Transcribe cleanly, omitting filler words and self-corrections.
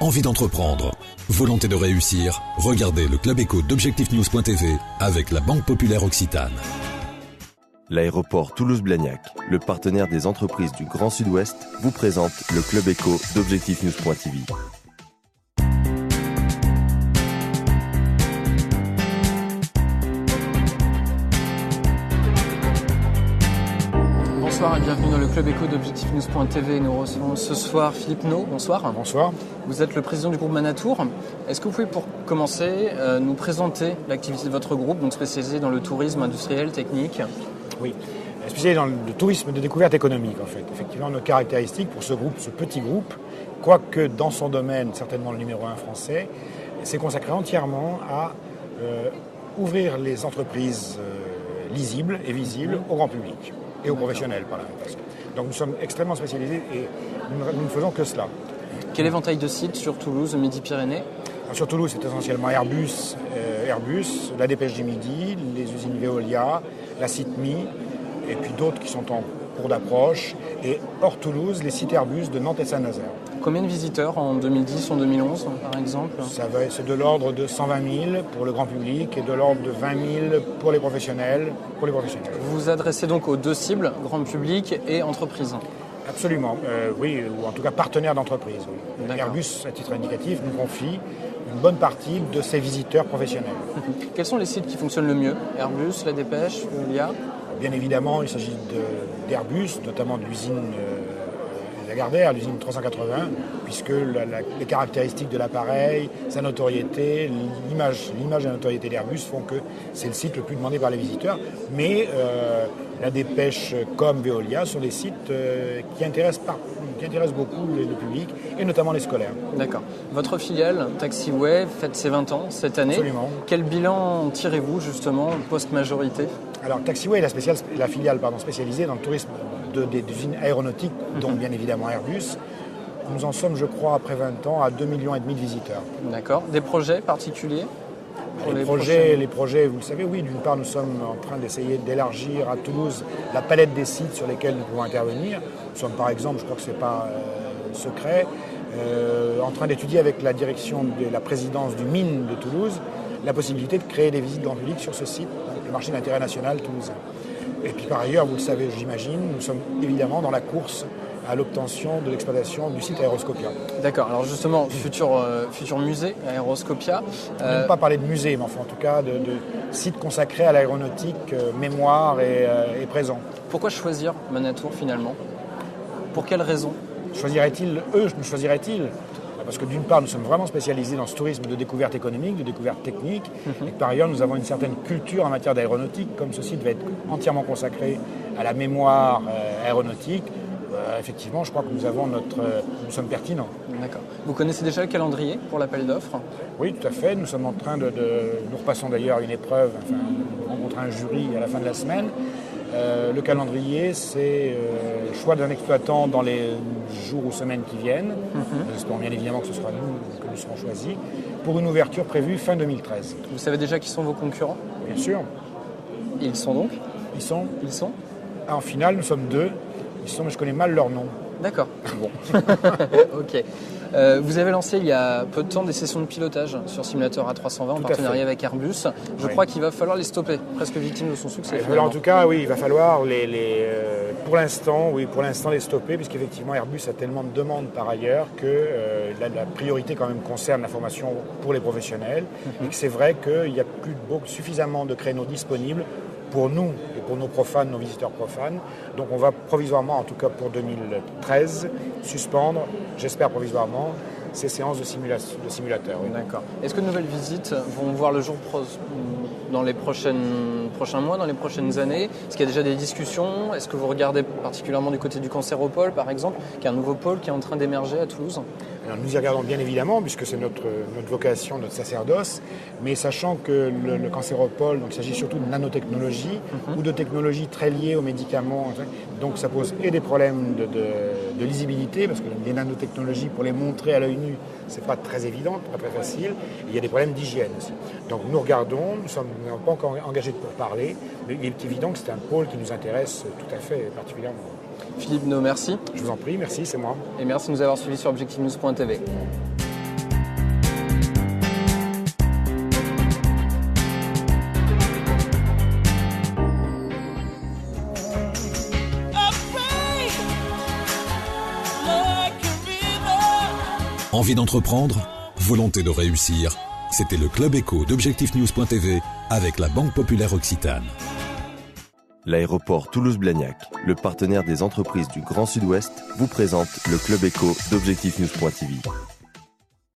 envie d'entreprendre, volonté de réussir, regardez le Club Éco d'Objectifnews.tv avec la Banque Populaire Occitane. L'aéroport Toulouse-Blagnac, le partenaire des entreprises du Grand Sud-Ouest, vous présente le Club Éco d'Objectifnews.tv. Bonsoir et bienvenue dans le Club Éco d'Objectifnews.tv. Nous recevons ce soir Philippe No. Bonsoir. Bonsoir. Vous êtes le président du groupe Manatour. Est-ce que vous pouvez pour commencer nous présenter l'activité de votre groupe, donc spécialisé dans le tourisme industriel, technique? Oui, spécialisé dans le tourisme de découverte économique en fait. Effectivement, nos caractéristiques pour ce groupe, ce petit groupe, quoique dans son domaine, certainement le numéro 1 français, c'est consacré entièrement à ouvrir les entreprises lisibles et visibles au grand public et aux professionnels par la même façon. Donc nous sommes extrêmement spécialisés et nous ne faisons que cela. Quel éventail de sites sur Toulouse, Midi-Pyrénées? Sur Toulouse, c'est essentiellement Airbus, la Dépêche du Midi, les usines Veolia, la Sitmi, et puis d'autres qui sont en cours d'approche. Et hors Toulouse, les sites Airbus de Nantes et Saint-Nazaire. Combien de visiteurs en 2010, en 2011 par exemple? C'est de l'ordre de 120 000 pour le grand public et de l'ordre de 20 000 pour les professionnels. Vous vous adressez donc aux deux cibles, grand public et entreprise? Absolument, oui, ou en tout cas partenaires d'entreprise. Oui. Airbus, à titre indicatif, nous confie une bonne partie de ses visiteurs professionnels. Quels sont les sites qui fonctionnent le mieux? Airbus, la Dépêche, Veolia? Bien évidemment, il s'agit d'Airbus, notamment de l'usine Lagardère, l'usine 380, puisque les caractéristiques de l'appareil, sa notoriété, l'image et la notoriété d'Airbus font que c'est le site le plus demandé par les visiteurs. Mais la Dépêche comme Veolia sont des sites qui intéressent beaucoup le public, et notamment les scolaires. D'accord. Votre filiale, Taxiway, fête ses 20 ans cette année. Absolument. Quel bilan tirez-vous justement post-majorité? Alors Taxiway est la filiale spécialisée dans le tourisme des usines aéronautiques, dont bien évidemment Airbus. Nous en sommes, je crois, après 20 ans, à 2,5 millions de visiteurs. D'accord. Des projets particuliers pour les projets, vous le savez, oui, d'une part, nous sommes en train d'essayer d'élargir à Toulouse la palette des sites sur lesquels nous pouvons intervenir. Nous sommes, par exemple, je crois que ce n'est pas secret, en train d'étudier avec la direction de la présidence du Mines de Toulouse la possibilité de créer des visites grand public sur ce site, le marché d'intérêt national toulousain. Et puis par ailleurs, vous le savez, j'imagine, nous sommes évidemment dans la course à l'obtention de l'exploitation du site Aéroscopia. D'accord, alors justement, futur musée Aéroscopia. Je ne vais pas parler de musée, mais enfin en tout cas de sites consacrés à l'aéronautique, mémoire et présent. Pourquoi choisir Manatour finalement? Pour quelles raisons? Nous choisiraient-ils? Parce que d'une part, nous sommes vraiment spécialisés dans ce tourisme de découverte économique, de découverte technique, et que par ailleurs, nous avons une certaine culture en matière d'aéronautique. Comme ce site va être entièrement consacré à la mémoire aéronautique, effectivement, je crois que nous sommes pertinents. D'accord. Vous connaissez déjà le calendrier pour l'appel d'offres? Oui, tout à fait. Nous sommes en train nous repassons d'ailleurs une épreuve, nous rencontrons un jury à la fin de la semaine. Le calendrier, c'est le choix d'un exploitant dans les jours ou semaines qui viennent. Nous espérons bien évidemment que ce sera nous que nous serons choisis, pour une ouverture prévue fin 2013. Vous savez déjà qui sont vos concurrents? Bien sûr. Et ils sont donc? Ils sont En finale, nous sommes 2. Mais je connais mal leur nom. D'accord. Bon. Ok. Vous avez lancé il y a peu de temps des sessions de pilotage sur Simulator A320 en partenariat avec Airbus. Je crois qu'il va falloir les stopper, presque victimes de son succès. En tout cas, oui, il va falloir pour l'instant les stopper, puisqu'effectivement Airbus a tellement de demandes par ailleurs que la priorité quand même concerne la formation pour les professionnels, et que c'est vrai qu'il n'y a plus suffisamment de créneaux disponibles pour nous et pour nos profanes, nos visiteurs profanes. Donc on va provisoirement, en tout cas pour 2013, suspendre, j'espère provisoirement, ces séances de simulateurs. Oui. D'accord. Est-ce que de nouvelles visites vont voir le jour dans les prochains mois, dans les prochaines années? Est-ce qu'il y a déjà des discussions? Est-ce que vous regardez particulièrement du côté du Cancéropole, par exemple, qui est un nouveau pôle qui est en train d'émerger à Toulouse? Alors, nous y regardons bien évidemment, puisque c'est notre vocation, notre sacerdoce, mais sachant que le Cancéropole, donc, il s'agit surtout de nanotechnologie ou de technologies très liées aux médicaments. Donc ça pose des problèmes de lisibilité, parce que les nanotechnologies, pour les montrer à l'œil nu, c'est pas très évident, pas très facile. Il y a des problèmes d'hygiène aussi. Donc nous regardons, nous n'avons pas encore engagé de pourparlers, mais il est évident que c'est un pôle qui nous intéresse tout à fait particulièrement. Philippe No, merci. Je vous en prie, merci, c'est moi. Et merci de nous avoir suivis sur Objectifnews.tv. Envie d'entreprendre? Volonté de réussir? C'était le Club Éco d'Objectif News.tv avec la Banque Populaire Occitane. L'aéroport Toulouse-Blagnac, le partenaire des entreprises du Grand Sud-Ouest, vous présente le Club Éco d'Objectif News.tv.